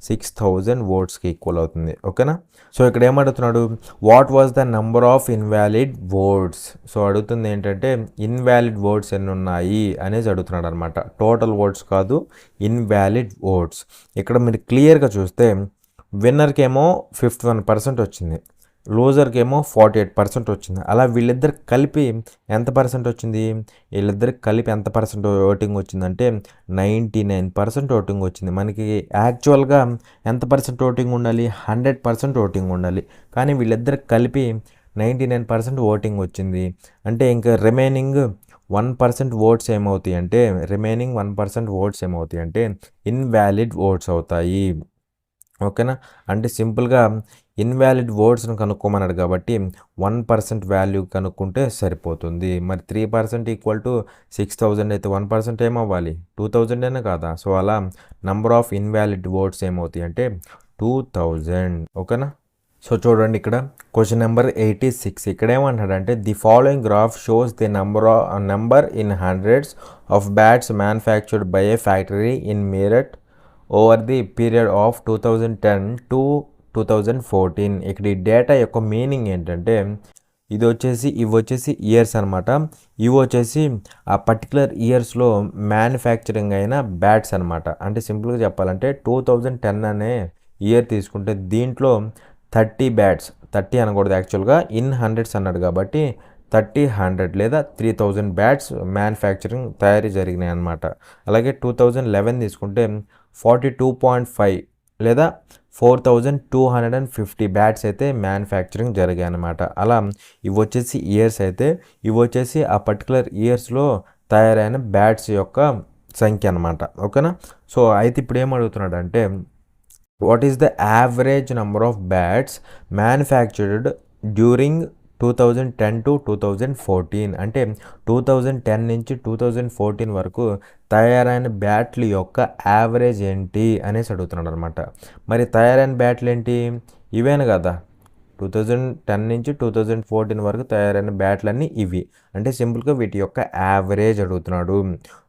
[SPEAKER 1] 6000 ఓట్స్కి ఈక్వల్ అవుతుంది. ఓకేనా, సో ఇక్కడ ఏమడుగుతున్నాడు, what was the number of invalid votes. So అడుగుతుంది ఏంటంటే ఇన్వాలిడ్ ఓట్స్ ఎన్ని ఉన్నాయి అనేసి అడుగుతున్నాడు అనమాట. టోటల్ ఓట్స్ కాదు, ఇన్వాలిడ్ ఓట్స్. ఇక్కడ మీరు క్లియర్గా చూస్తే విన్నర్కి ఏమో 51% వచ్చింది, లూజర్కి ఏమో 48% వచ్చింది. అలా వీళ్ళిద్దరికి కలిపి ఎంత పర్సెంట్ వచ్చింది? వీళ్ళిద్దరికి కలిపి ఎంత పర్సెంట్ ఓటింగ్ వచ్చిందంటే 99% ఓటింగ్ వచ్చింది. మనకి యాక్చువల్గా ఎంత పర్సెంట్ ఓటింగ్ ఉండాలి? 100% ఓటింగ్ ఉండాలి. కానీ వీళ్ళిద్దరికి కలిపి 99% ఓటింగ్ వచ్చింది. అంటే ఇంకా రిమైనింగ్ 1% ఓట్స్ ఏమవుతాయి అంటే ఇన్వాలిడ్ ఓట్స్ అవుతాయి. ఓకేనా? అంటే సింపుల్గా ఇన్వాలిడ్ ఓట్స్ని కనుక్కోమన్నాడు కాబట్టి 1% వాల్యూ కనుక్కుంటే సరిపోతుంది. మరి 3% ఈక్వల్ టు 6000 అయితే 1% ఏమవ్వాలి? 2000 అయినా కాదా? సో అలా నంబర్ ఆఫ్ ఇన్వాలిడ్ ఓట్స్ ఏమవుతాయి అంటే 2000. ఓకేనా? సో చూడండి ఇక్కడ క్వశ్చన్ నెంబర్ 86 ఇక్కడ ఏమంటాడంటే the following graph shows the number in hundreds of bats manufactured by a factory in Meerut over the period of 2010 to 2014. ఇక్కడ ఈ డేటా యొక్క మీనింగ్ ఏంటంటే ఇవి వచ్చేసి ఇయర్స్ అనమాట. ఇవి వచ్చేసి ఆ పర్టికులర్ ఇయర్స్లో మ్యానుఫ్యాక్చరింగ్ అయిన బ్యాట్స్ అనమాట. అంటే సింపుల్గా చెప్పాలంటే 2010 అనే ఇయర్ తీసుకుంటే దీంట్లో 30 బ్యాట్స్, 30 అనకూడదు యాక్చువల్గా, ఇన్ హండ్రెడ్స్ అన్నాడు కాబట్టి 30, 100 లేదా 3000 బ్యాట్స్ మ్యానుఫ్యాక్చరింగ్ తయారీ జరిగినాయి అనమాట. అలాగే 2011 తీసుకుంటే 42.5 లేదా 4250 బ్యాట్స్ అయితే మ్యానుఫ్యాక్చరింగ్ జరిగాయి అనమాట. అలా ఇవి వచ్చేసి ఇయర్స్ అయితే ఇవి వచ్చేసి ఆ పర్టికులర్ ఇయర్స్లో తయారైన బ్యాట్స్ యొక్క సంఖ్య అనమాట. ఓకేనా? సో అయితే ఇప్పుడు ఏం అడుగుతున్నాడు అంటే what is the average number of bats manufactured during 2010 to 2014. అంటే 2010 నుంచి 2014 వరకు తయారైన బ్యాట్ల యొక్క యావరేజ్ ఏంటి అనేసి అడుగుతున్నాడు అనమాట. మరి తయారైన బ్యాట్లు ఏంటి? ఇవేను కదా, 2010 నుంచి 2014 వరకు తయారైన బ్యాట్లన్నీ ఇవి. అంటే సింపుల్గా వీటి యొక్క యావరేజ్ అడుగుతున్నాడు.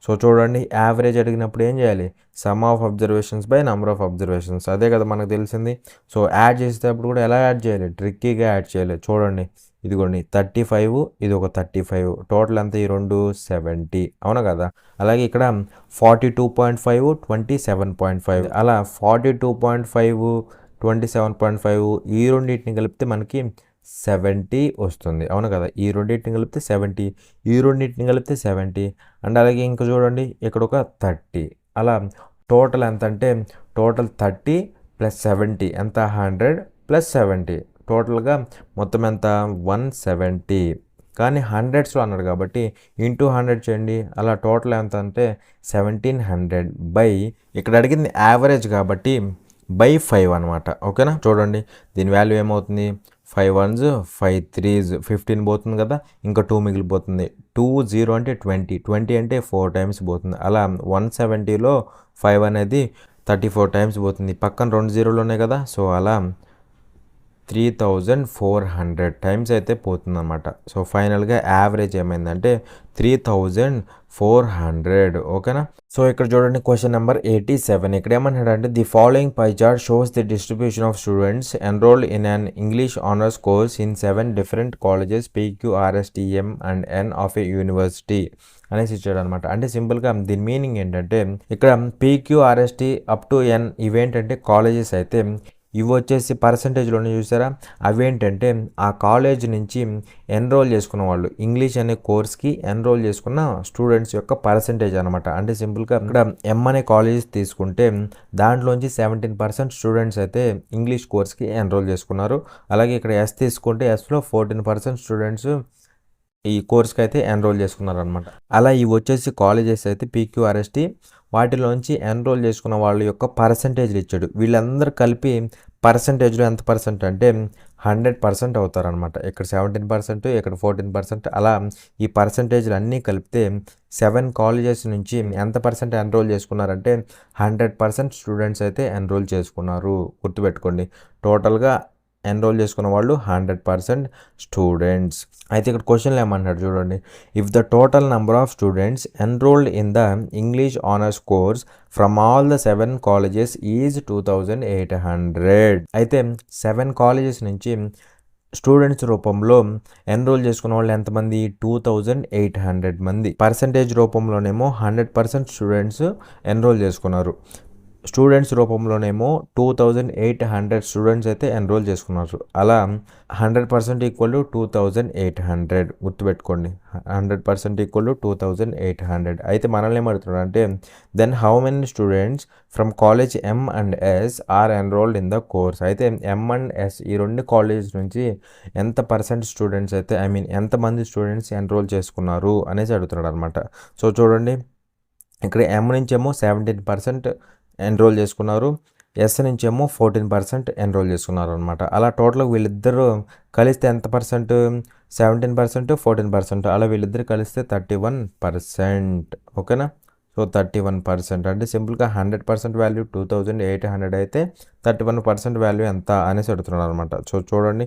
[SPEAKER 1] సో చూడండి, యావరేజ్ అడిగినప్పుడు ఏం చేయాలి? Some of observations by number of observations, అదే కదా మనకు తెలిసింది. సో యాడ్ చేసేటప్పుడు కూడా ఎలా యాడ్ చేయాలి? ట్రిక్కీగా యాడ్ చేయాలి. చూడండి, ఇదిగోండి 35, ఇది ఒక 35, టోటల్ ఎంత ఈ రెండు? 70. అవునా కదా? అలాగే ఇక్కడ 42.5, 27.5, అలా 42.5, 27.5 ఈ రెండింటిని కలిపితే మనకి 70 వస్తుంది. అవును కదా? ఈ రెండింటిని కలిపితే 70, ఈ రెండింటిని కలిపితే 70. అండ్ అలాగే ఇంకా చూడండి ఇక్కడ ఒక 30. అలా టోటల్ ఎంత అంటే టోటల్ 30 ప్లస్ 70 ఎంత? 100 ప్లస్ 70, టోటల్గా మొత్తం ఎంత? 170. కానీ హండ్రెడ్స్లో అన్నాడు కాబట్టి ఇంటూ 100 చేయండి. అలా టోటల్ ఎంత అంటే 1700 బై, ఇక్కడ అడిగింది యావరేజ్ కాబట్టి బై 5 అనమాట. ఓకేనా? చూడండి దీని వాల్యూ ఏమవుతుంది? 5 1s 5 3s 15 పోతుంది కదా, ఇంకా 2 మిగిలిపోతుంది. 2 0 అంటే 20, 20 అంటే 4 టైమ్స్ పోతుంది. అలా 170లో 5 అనేది 34 టైమ్స్ పోతుంది. పక్కన 2 జీరోలు ఉన్నాయి కదా, సో అలా 3400 టైమ్స్ అయితే పోతుందన్నమాట. సో ఫైనల్గా యావరేజ్ ఏమైందంటే 3400. ఓకేనా? సో ఇక్కడ చూడండి క్వశ్చన్ నెంబర్ 87 ఇక్కడ ఏమంటాడంటే the following pie chart shows the distribution of students enrolled in an English honours course in 7 different colleges PQRSTM and N of A university అనేసి ఇచ్చాడు అనమాట. అంటే సింపుల్గా దీని మీనింగ్ ఏంటంటే ఇక్కడ PQRST అప్ టు N ఇవేంటంటే కాలేజెస్ అయితే ఇవి వచ్చేసి పర్సంటేజ్లోనే చూసారా, అవేంటంటే ఆ కాలేజ్ నుంచి ఎన్రోల్ చేసుకున్న వాళ్ళు ఇంగ్లీష్ అనే కోర్స్కి ఎన్రోల్ చేసుకున్న స్టూడెంట్స్ యొక్క పర్సంటేజ్ అనమాట. అంటే సింపుల్గా ఇక్కడ M అనే కాలేజెస్ తీసుకుంటే దాంట్లోంచి 17% స్టూడెంట్స్ అయితే ఇంగ్లీష్ కోర్స్కి ఎన్రోల్ చేసుకున్నారు. అలాగే ఇక్కడ S తీసుకుంటే Sలో 14% స్టూడెంట్స్ ఈ కోర్స్కి అయితే ఎన్రోల్ చేసుకున్నారు అనమాట. అలా ఇవి వచ్చేసి కాలేజెస్ అయితే PQRST వాటిలోంచి ఎన్రోల్ చేసుకున్న వాళ్ళ యొక్క పర్సంటేజ్లు ఇచ్చాడు. వీళ్ళందరూ కలిపి పర్సంటేజ్లో ఎంత పర్సెంట్ అంటే 100% అవుతారనమాట. ఇక్కడ 17%, ఇక్కడ 14%, అలా ఈ పర్సంటేజ్లు అన్నీ కలిపితే 7 కాలేజెస్ నుంచి ఎంత పర్సెంట్ ఎన్రోల్ చేసుకున్నారంటే 100% స్టూడెంట్స్ అయితే ఎన్రోల్ చేసుకున్నారు. గుర్తుపెట్టుకోండి, టోటల్గా ఎన్రోల్ చేసుకున్న వాళ్ళు 100% స్టూడెంట్స్. అయితే ఇక్కడ క్వశ్చన్లు ఏమన్నాడు చూడండి, if the total number of students enrolled in the English honours course from all the 7 colleges is 2800. అయితే 7 కాలేజెస్ నుంచి స్టూడెంట్స్ రూపంలో ఎన్రోల్ చేసుకున్న వాళ్ళు ఎంతమంది? 2800 మంది. పర్సంటేజ్ రూపంలోనేమో 100% స్టూడెంట్స్ ఎన్రోల్ చేసుకున్నారు. స్టూడెంట్స్ రూపంలోనేమో 2800 స్టూడెంట్స్ అయితే ఎన్రోల్ చేసుకున్నారు. అలా 100% ఈక్వల్ టు 2800 గుర్తుపెట్టుకోండి. 100% ఈక్వల్ టు 2800. అయితే మనల్ని ఏమడుగుతున్నాడు అంటే then how many students from college M and S are enrolled in the course. అయితే ఎం అండ్ ఎస్ ఈ రెండు కాలేజ్ నుంచి ఎంత పర్సెంట్ స్టూడెంట్స్ అయితే ఎంతమంది స్టూడెంట్స్ ఎన్రోల్ చేసుకున్నారు అనేసి అడుగుతున్నాడు అనమాట. సో చూడండి, ఇక్కడ ఎం నుంచేమో 17% ఎన్రోల్ చేసుకున్నారు, ఎస్ నుంచేమో 14% ఎన్రోల్ చేసుకున్నారు అనమాట. అలా టోటల్గా వీళ్ళిద్దరూ కలిస్తే ఎంత పర్సెంట్? 17%, 14%. అలా వీళ్ళిద్దరు కలిస్తే 31%. ఓకేనా? సో 31% అంటే సింపుల్గా 100% వాల్యూ 2800 అయితే 31% వాల్యూ ఎంత అనేసి అడుగుతున్నారు అనమాట. సో చూడండి,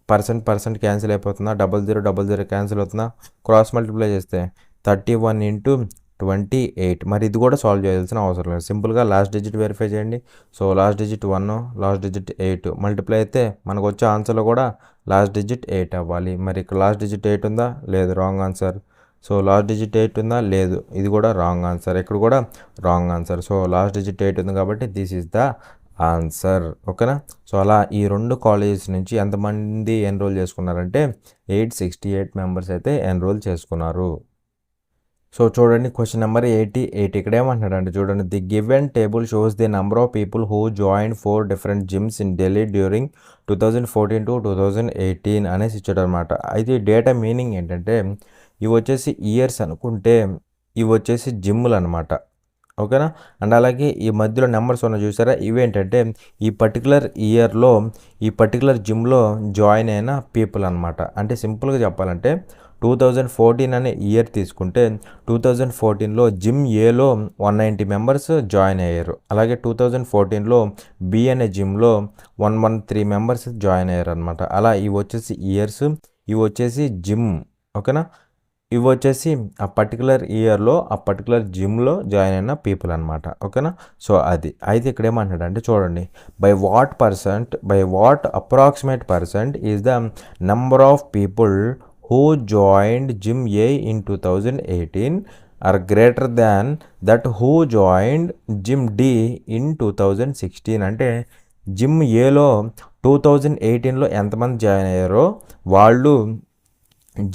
[SPEAKER 1] పర్సెంట్ క్యాన్సిల్ అయిపోతుందా, 0000 క్యాన్సిల్ అవుతుందా, క్రాస్ మల్టిప్లై చేస్తే 31 ఇంటూ 28. మరి ఇది కూడా సాల్వ్ చేయాల్సిన అవసరం లేదు, సింపుల్గా లాస్ట్ డిజిట్ వెరిఫై చేయండి. So last digit 1, last digit 8 multiply అయితే మనకు వచ్చే ఆన్సర్లో కూడా లాస్ట్ డిజిట్ 8 అవ్వాలి. మరి ఇక్కడ లాస్ట్ డిజిట్ 8 ఉందా? లేదు, wrong answer. So last digit 8 ఉందా? లేదు, ఇది కూడా రాంగ్ ఆన్సర్. ఇక్కడ కూడా wrong answer. So last digit 8 ఉంది కాబట్టి దిస్ ఈజ్ ద ఆన్సర్. ఓకేనా? సో అలా ఈ రెండు కాలేజెస్ నుంచి ఎంతమంది ఎన్రోల్ చేసుకున్నారంటే 868 మెంబర్స్ అయితే ఎన్రోల్ చేసుకున్నారు. సో చూడండి, క్వశ్చన్ నెంబర్ 88 ఇక్కడ ఏమంటున్నాడు అంటే చూడండి, the given table shows the number of people who join 4 different gyms in Delhi during 2014 to 2018 అనేసి ఇచ్చాడు అనమాట. అయితే ఈ డేటా మీనింగ్ ఏంటంటే ఇవి వచ్చేసి ఇయర్స్ అనుకుంటే ఇవి వచ్చేసి జిమ్లు అనమాట. ఓకేనా? అండ్ అలాగే ఈ మధ్యలో నెంబర్స్ ఉన్న చూసారా, ఇవేంటంటే ఈ పర్టికులర్ ఇయర్లో ఈ పర్టికులర్ జిమ్లో జాయిన్ అయిన పీపుల్ అనమాట. అంటే సింపుల్గా చెప్పాలంటే 2014 అనే ఇయర్ తీసుకుంటే 2014లో జిమ్ ఏలో 190 మెంబర్స్ జాయిన్ అయ్యారు. అలాగే 2014లో బి అనే జిమ్లో 113 మెంబర్స్ జాయిన్ అయ్యారు అనమాట. అలా ఇవి వచ్చేసి ఇయర్స్, ఇవి వచ్చేసి జిమ్. ఓకేనా? ఇవి వచ్చేసి ఆ పర్టికులర్ ఇయర్లో ఆ పర్టికులర్ జిమ్లో జాయిన్ అయిన పీపుల్ అనమాట. ఓకేనా? సో అది అయితే ఇక్కడ ఏమంటాడు అంటే చూడండి, by what approximate percent is the number of people who joined gym A in 2018 are greater than that who joined gym D in 2016. అంటే జిమ్ ఏలో 2018లో ఎంతమంది జాయిన్ అయ్యారో వాళ్ళు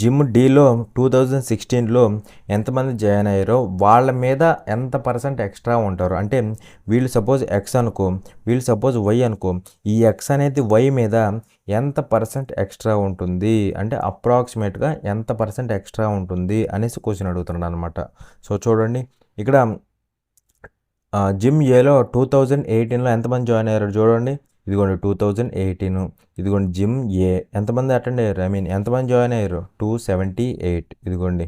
[SPEAKER 1] జిమ్ డీలో 2016లో ఎంతమంది జాయిన్ అయ్యారో వాళ్ళ మీద ఎంత పర్సెంట్ ఎక్స్ట్రా ఉంటారు. అంటే వీళ్ళు సపోజ్ ఎక్స్ అనుకో, వీళ్ళు సపోజ్ వై అనుకో, ఈ ఎక్స్ అనేది వై మీద ఎంత పర్సెంట్ ఎక్స్ట్రా ఉంటుంది అంటే అప్రాక్సిమేట్గా ఎంత పర్సెంట్ ఎక్స్ట్రా ఉంటుంది అనేసి క్వశ్చన్ అడుగుతున్నాడు అనమాట. సో చూడండి, ఇక్కడ జిమ్ ఏలో 2018లో ఎంతమంది జాయిన్ అయ్యారో చూడండి, ఇదిగోండి 2018. ఇదిగోండి జిమ్ ఏ ఎంతమంది అటెండ్ అయ్యారు, ఎంతమంది జాయిన్ అయ్యారు 278. ఇదిగోండి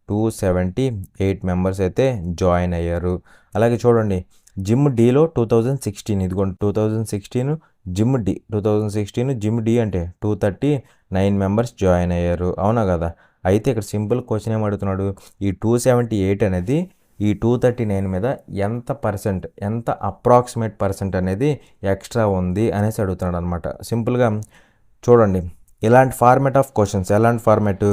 [SPEAKER 1] 278 మెంబర్స్ అయితే జాయిన్ అయ్యారు. అలాగే చూడండి జిమ్ డీలో 2016. ఇదిగోండి 2016 జిమ్ డి 2016 జిమ్ డి అంటే 239 మెంబర్స్ జాయిన్ అయ్యారు. అవునా కదా? అయితే ఇక్కడ సింపుల్ క్వశ్చన్ ఏమడుగుతున్నాడు, ఈ 278 అనేది ఈ 239 మీద ఎంత అప్రాక్సిమేట్ పర్సెంట్ అనేది ఎక్స్ట్రా ఉంది అనేసి అడుగుతున్నాడు అనమాట. సింపుల్గా చూడండి, ఇలాంటి ఫార్మేట్ ఆఫ్ క్వశ్చన్స్ ఎలాంటి format,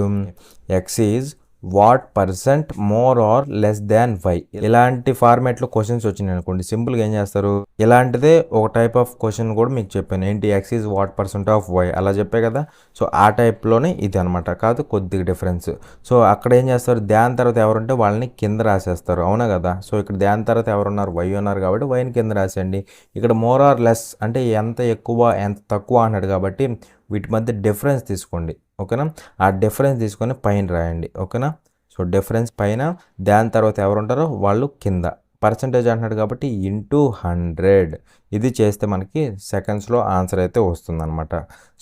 [SPEAKER 1] X is what percent more or less than Y, ఇలాంటి ఫార్మేట్లో క్వశ్చన్స్ వచ్చినాయి అనుకోండి, సింపుల్గా ఏం చేస్తారు, ఇలాంటిదే ఒక టైప్ ఆఫ్ క్వశ్చన్ కూడా మీకు చెప్పాను, ఏంటి X is what percent of Y అలా చెప్పే కదా. సో ఆ టైప్లోనే ఇది అనమాట, కాదు కొద్దిగా డిఫరెన్స్. సో అక్కడ ఏం చేస్తారు, దాని తర్వాత ఎవరుంటే వాళ్ళని కింద రాసేస్తారు. అవునా కదా? సో ఇక్కడ దాని తర్వాత ఎవరున్నారు, వై ఉన్నారు కాబట్టి వైని కింద రాసేయండి. ఇక్కడ మోర్ ఆర్ లెస్ అంటే ఎంత ఎక్కువ ఎంత తక్కువ అన్నాడు కాబట్టి వీటి మధ్య డిఫరెన్స్ తీసుకోండి. ఓకేనా? ఆ డిఫరెన్స్ తీసుకొని పైన రాయండి. ఓకేనా? సో డిఫరెన్స్ పైన, దాని తర్వాత ఎవరు ఉంటారో వాళ్ళు కింద. పర్సంటేజ్ అంటున్నాడు కాబట్టి ఇంటూ 100 ఇది చేస్తే మనకి సెకండ్స్లో ఆన్సర్ అయితే వస్తుందన్నమాట.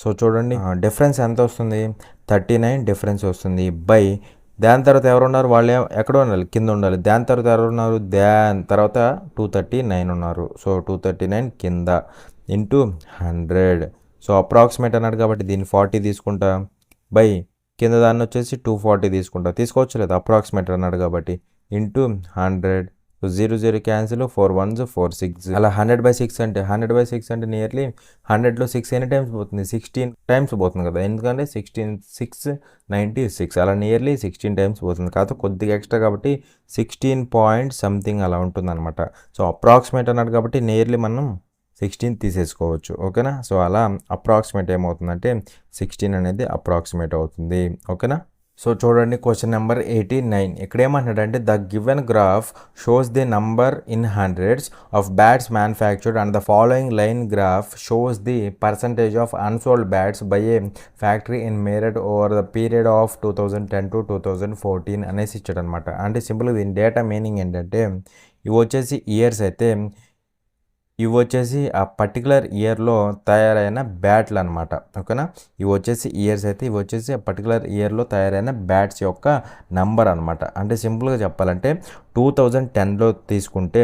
[SPEAKER 1] సో చూడండి, డిఫరెన్స్ ఎంత వస్తుంది, 39 డిఫరెన్స్ వస్తుంది బై దాని తర్వాత ఎవరు ఉన్నారు, వాళ్ళు ఎక్కడ ఉండాలి, కింద ఉండాలి. దాని తర్వాత ఎవరు ఉన్నారు, దాని తర్వాత 239 ఉన్నారు. సో 239 కింద ఇంటూ 100. సో అప్రాక్సిమేట్ అన్నాడు కాబట్టి దీన్ని 40 తీసుకుంటా బై కింద దాన్ని వచ్చేసి 240 తీసుకోవచ్చు లేదా, అప్రాక్సిమేట్ అన్నాడు కాబట్టి ఇంటూ 100 సో 0 క్యాన్సిల్, 4 1s 4 6. అలా 100/6 అంటే 100/6 అంటే నియర్లీ 100లో 6 ఎన్ని టైమ్స్ పోతుంది, 16 టైమ్స్ పోతుంది కదా, ఎందుకంటే 16 6 96 అలా నియర్లీ 16 టైమ్స్ పోతుంది. కాకపోతే కొద్దిగా ఎక్స్ట్రా కాబట్టి 16 పాయింట్ సంథింగ్ అలా ఉంటుంది అనమాట. సో అప్రాక్సిమేట్ అన్నాడు కాబట్టి నియర్లీ మనం 16 తీసేసుకోవచ్చు. ఓకేనా. సో అలా అప్రాక్సిమేట్ ఏమవుతుందంటే 16 అనేది అప్రాక్సిమేట్ అవుతుంది. ఓకేనా. సో చూడండి క్వశ్చన్ నెంబర్ 89. ఇక్కడ ఏమంటున్నాడంటే the given graph shows the number in hundreds of bats manufactured and the following line graph shows the percentage of unsold bats by a factory in Meerut over the period of 2010 to 2014 అనేసి ఇచ్చాడు అనమాట. అంటే సింపుల్గా దీని data meaning ఏంటంటే ఇవి వచ్చేసి years అయితే ఇవి వచ్చేసి ఆ పర్టికులర్ ఇయర్లో తయారైన బ్యాట్లు అనమాట. ఓకేనా. ఇవి వచ్చేసి ఇయర్స్ అయితే ఇవి వచ్చేసి ఆ పర్టికులర్ ఇయర్లో తయారైన బ్యాట్స్ యొక్క నంబర్ అనమాట. అంటే సింపుల్గా చెప్పాలంటే 2010లో తీసుకుంటే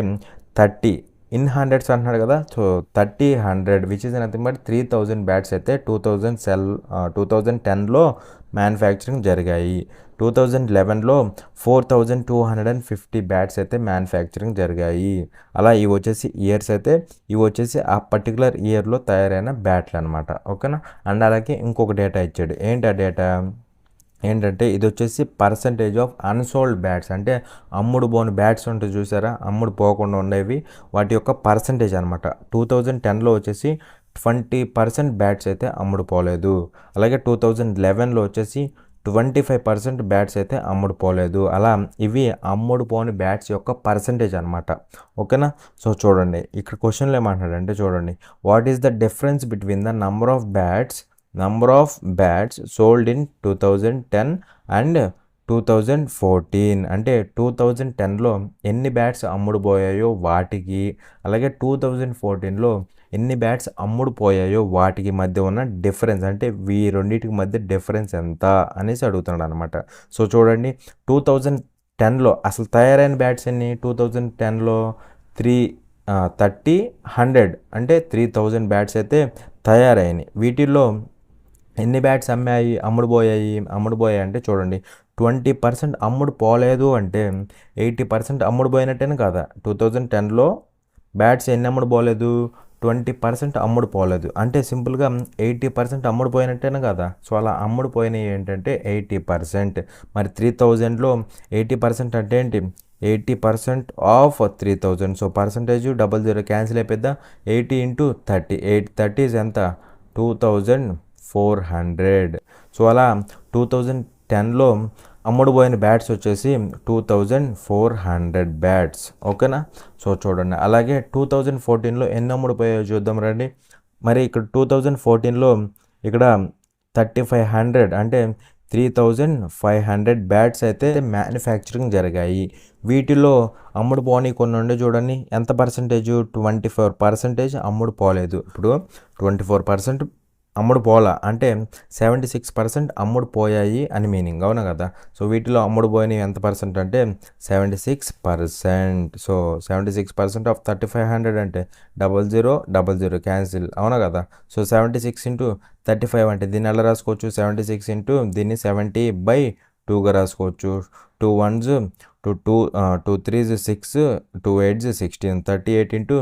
[SPEAKER 1] 30 ఇన్ హండ్రెడ్స్ అంటున్నాడు కదా. So 100 which is nothing but 3000 bats అయితే 2010లో మ్యానుఫ్యాక్చరింగ్ జరిగాయి. 2011లో 4250 బ్యాట్స్ అయితే మ్యానుఫ్యాక్చరింగ్ జరిగాయి. అలా ఇవి వచ్చేసి ఇయర్స్ అయితే ఇవి వచ్చేసి ఆ పర్టికులర్ ఇయర్లో తయారైన బ్యాట్లు అనమాట. ఓకేనా. అండ్ అలాగే ఇంకొక డేటా ఇచ్చాడు. ఏంటి ఆ డేటా ఏంటంటే ఇది వచ్చేసి పర్సంటేజ్ ఆఫ్ అన్సోల్డ్ బ్యాట్స్, అంటే అమ్ముడు పోని బ్యాట్స్ ఉంటాయి చూసారా, అమ్ముడు పోకుండా ఉండేవి, వాటి యొక్క పర్సంటేజ్ అనమాట. 2010లో వచ్చేసి 20% బ్యాట్స్ అయితే అమ్ముడు పోలేదు. అలాగే 2011లో వచ్చేసి 25% బ్యాట్స్ అయితే అమ్ముడు పోలేదు. అలా ఇవి అమ్ముడు పోని బ్యాట్స్ యొక్క పర్సంటేజ్ అనమాట. ఓకేనా. సో చూడండి ఇక్కడ క్వశ్చన్లో ఏమంటాడంటే చూడండి, what is the difference between the number of bats sold in 2010 and 2014. అంటే 2010లో ఎన్ని బ్యాట్స్ అమ్ముడు పోయాయో వాటికి, అలాగే 2014లో ఎన్ని బ్యాట్స్ అమ్ముడు పోయాయో వాటికి మధ్య ఉన్న డిఫరెన్స్, అంటే ఈ రెండింటికి మధ్య డిఫరెన్స్ ఎంత అనేసి అడుగుతున్నాడు అనమాట. సో చూడండి 2010లో అసలు తయారైన బ్యాట్స్ ఎన్ని, 2010లో 30 100 అంటే 3000 బ్యాట్స్ అయితే తయారైనాయి. వీటిల్లో ఎన్ని బ్యాట్స్ అమ్ముడు పోయాయి అంటే చూడండి 20% అమ్ముడు పోలేదు అంటే 80% అమ్ముడు పోయినట్టేనే కదా. 2010లో బ్యాట్స్ ఎన్ని అమ్ముడు పోలేదు, 20% అమ్ముడు పోలేదు అంటే సింపుల్గా 80% అమ్ముడు పోయినట్టేనే కదా. సో అలా అమ్ముడు పోయినవి ఏంటంటే 80%. మరి 3000లో 80% అంటే ఏంటి, 80% ఆఫ్ 3000. సో పర్సంటేజ్ 00 క్యాన్సిల్ అయిపోద్దా, 80 × 30, 830 ఎంత, 2400. సో అలా 2010లో అమ్ముడు పోయిన బ్యాట్స్ వచ్చేసి 2400 బ్యాట్స్. ఓకేనా. సో చూడండి అలాగే 2014లో ఎన్ని అమ్ముడు పోయాయో చూద్దాం రండి. మరి ఇక్కడ 2014లో ఇక్కడ 3500 అంటే 3500 బ్యాట్స్ అయితే మ్యానుఫ్యాక్చరింగ్ జరిగాయి. వీటిలో అమ్ముడు పోనీ కొన్ని ఉండే చూడండి, ఎంత పర్సంటేజ్, 24% అమ్ముడు పోలేదు. ఇప్పుడు 24% అమ్ముడు పోలా అంటే 76% అమ్ముడు పోయాయి అని మీనింగ్, అవునా కదా. సో వీటిలో అమ్ముడు పోయినవి ఎంత పర్సెంట్ అంటే 76%. సో 76% ఆఫ్ 3500 అంటే 00 క్యాన్సిల్, అవునా కదా. సో 76 × 35 అంటే దీన్ని ఎలా రాసుకోవచ్చు, 76 × దీన్ని 70/2గా రాసుకోవచ్చు. 2 1s 2 3s 6 2 8s 16 38 ×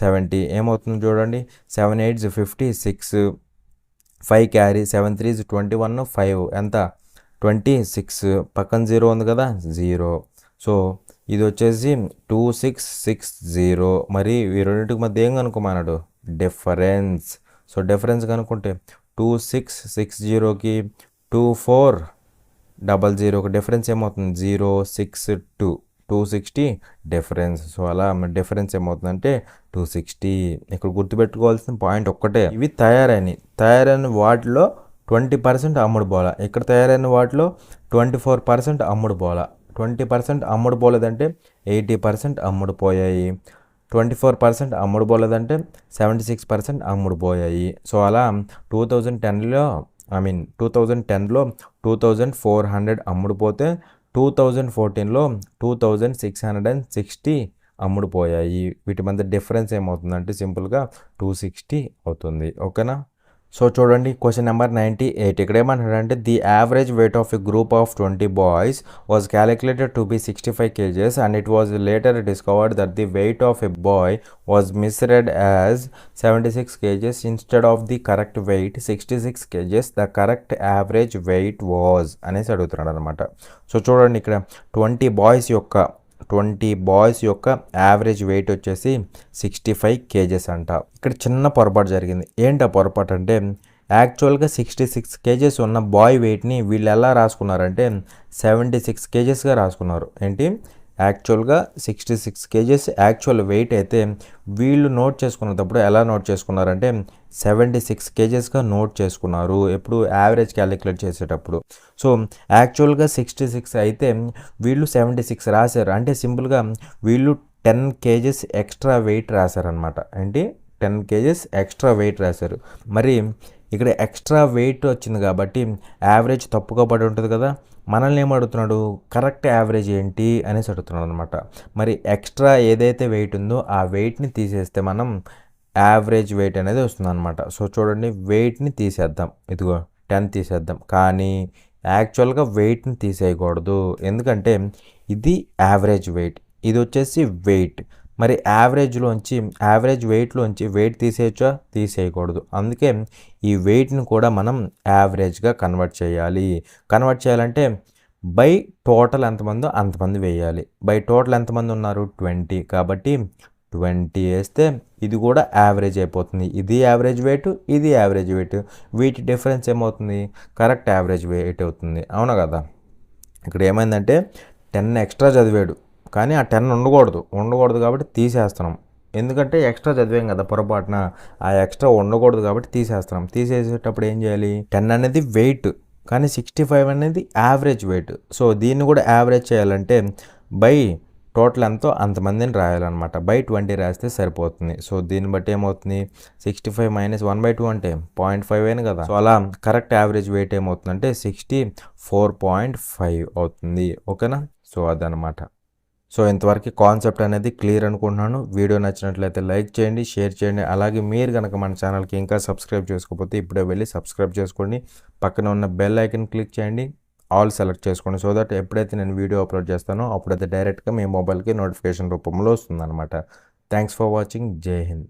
[SPEAKER 1] 70 ఏమవుతుంది చూడండి, 7 8s 56, 5 క్యారీ, 7 3s 21, 5 ఎంత 26, పక్కన 0 ఉంది కదా 0. సో ఇది వచ్చేసి 2660. మరి ఈ రెండింటికి మధ్య ఏం కనుక్కోమన్నాడు, డిఫరెన్స్. సో డిఫరెన్స్ కనుక్కుంటే 2660కి 2400కి డిఫరెన్స్ ఏమవుతుంది, 062, 260 డిఫరెన్స్. సో అలా డిఫరెన్స్ ఏమవుతుందంటే 260. ఇక్కడ గుర్తుపెట్టుకోవాల్సిన పాయింట్ ఒక్కటే, ఇవి తయారైన వాటిలో 20% అమ్ముడు పోలా, ఇక్కడ తయారైన వాటిలో 24% అమ్ముడు పోలా. 20% అమ్ముడు పోలేదంటే 80% అమ్ముడు పోయాయి, 24% అమ్ముడు పోలేదంటే 76% అమ్ముడు పోయాయి. సో అలా 2010లో 2400 అమ్ముడు పోతే 2014లో 2660 అమ్ముడు పోయాయి. వీటి మధ్య డిఫరెన్స్ ఏమవుతుందంటే సింపుల్గా 260 అవుతుంది. ఓకేనా. సో చూడండి క్వశ్చన్ నెంబర్ 98 ఇక్కడ ఏమంటాడంటే the average weight of a group of 20 boys was calculated to be 65 kgs and it was later discovered that the weight of a boy was misread as 76 kgs instead of the correct weight 66 kgs the correct average weight was అనేసి అడుగుతున్నాడు అనమాట. So చూడండి ఇక్కడ 20 boys యొక్క average wait వచ్చేసి 65 kgs అంట. ఇక్కడ చిన్న పొరపాటు జరిగింది. ఏంటి ఆ పొరపాటు అంటే యాక్చువల్గా 66 kgs ఉన్న బాయ్ వెయిట్ని వీళ్ళు ఎలా రాసుకున్నారంటే 76 kgsగా రాసుకున్నారు. ఏంటి యాక్చువల్గా 66 kgs యాక్చువల్ వెయిట్ అయితే వీళ్ళు నోట్ చేసుకున్నప్పుడు ఎలా నోట్ చేసుకున్నారంటే 76 kgsగా నోట్ చేసుకున్నారు. ఎప్పుడు యావరేజ్ క్యాలిక్యులేట్ చేసేటప్పుడు. సో యాక్చువల్గా 66 అయితే వీళ్ళు 76 రాశారు. అంటే సింపుల్గా వీళ్ళు 10 kgs ఎక్స్ట్రా వెయిట్ రాశారనమాట. ఏంటి 10 kgs ఎక్స్ట్రా వెయిట్ రాశారు. మరి ఇక్కడ ఎక్స్ట్రా వెయిట్ వచ్చింది కాబట్టి యావరేజ్ తప్పుగా పడి ఉంటుంది కదా. మనల్ని ఏమడుగుతున్నాడు కరెక్ట్ యావరేజ్ ఏంటి అనేసి అడుగుతున్నాడు అనమాట. మరి ఎక్స్ట్రా ఏదైతే వెయిట్ ఉందో ఆ వెయిట్ని తీసేస్తే మనం యావరేజ్ వెయిట్ అనేది వస్తుంది అనమాట. సో చూడండి వెయిట్ని తీసేద్దాం, ఇదిగో 10 తీసేద్దాం. కానీ యాక్చువల్గా వెయిట్ని తీసేయకూడదు, ఎందుకంటే ఇది యావరేజ్ వెయిట్, ఇది వచ్చేసి వెయిట్. మరి యావరేజ్ వెయిట్లోంచి వెయిట్ తీసేయచ్చా? తీసేయకూడదు. అందుకే ఈ వెయిట్ని కూడా మనం యావరేజ్గా కన్వర్ట్ చేయాలంటే బై టోటల్ ఎంతమందో అంతమంది వేయాలి. బై టోటల్ ఎంతమంది ఉన్నారు 20, కాబట్టి 20 వేస్తే ఇది కూడా యావరేజ్ అయిపోతుంది. ఇది యావరేజ్ వెయిట్, ఇది యావరేజ్ వెయిట్, వీటి డిఫరెన్స్ ఏమవుతుంది కరెక్ట్ యావరేజ్ వెయిట్ అవుతుంది. అవునా కదా. ఇక్కడ ఏమైందంటే 10 ఎక్స్ట్రా చదివాడు కానీ ఆ 10 ఉండకూడదు కాబట్టి తీసేస్తున్నాం. ఎందుకంటే ఎక్స్ట్రా చదివాం కదా పొరపాటున, ఆ ఎక్స్ట్రా ఉండకూడదు కాబట్టి తీసేస్తున్నాం. తీసేసేటప్పుడు ఏం చేయాలి 10 అనేది వెయిట్ కానీ 65 అనేది యావరేజ్ వెయిట్. సో దీన్ని కూడా యావరేజ్ చేయాలంటే బై టోటల్ ఎంతో అంతమందిని రాయాలన్నమాట. బై 20 రాస్తే సరిపోతుంది. సో దీన్ని బట్టి ఏమవుతుంది 65 - 1/2 అంటే 0.5 కదా. సో అలా కరెక్ట్ యావరేజ్ వెయిట్ ఏమవుతుందంటే 64.5 అవుతుంది. ఓకేనా. సో అదనమాట. సో ఇంతవరకు కాన్సెప్ట్ అనేది క్లియర్ అనుకుంటున్నాను. వీడియో నచ్చినట్లయితే లైక్ చేయండి, షేర్ చేయండి. అలాగే మీరు కనుక మన ఛానల్కి ఇంకా సబ్స్క్రైబ్ చేసుకోకపోతే ఇప్పుడే వెళ్ళి సబ్స్క్రైబ్ చేసుకోండి. పక్కన ఉన్న బెల్ ఐకన్ క్లిక్ చేయండి, ఆల్ సెలెక్ట్ చేసుకోండి. సో దట్ ఎప్పుడైతే నేను వీడియో అప్లోడ్ చేస్తానో అప్పుడైతే డైరెక్ట్గా మీ మొబైల్కి నోటిఫికేషన్ రూపంలో వస్తుందన్నమాట. Thanks for watching. జై హింద్.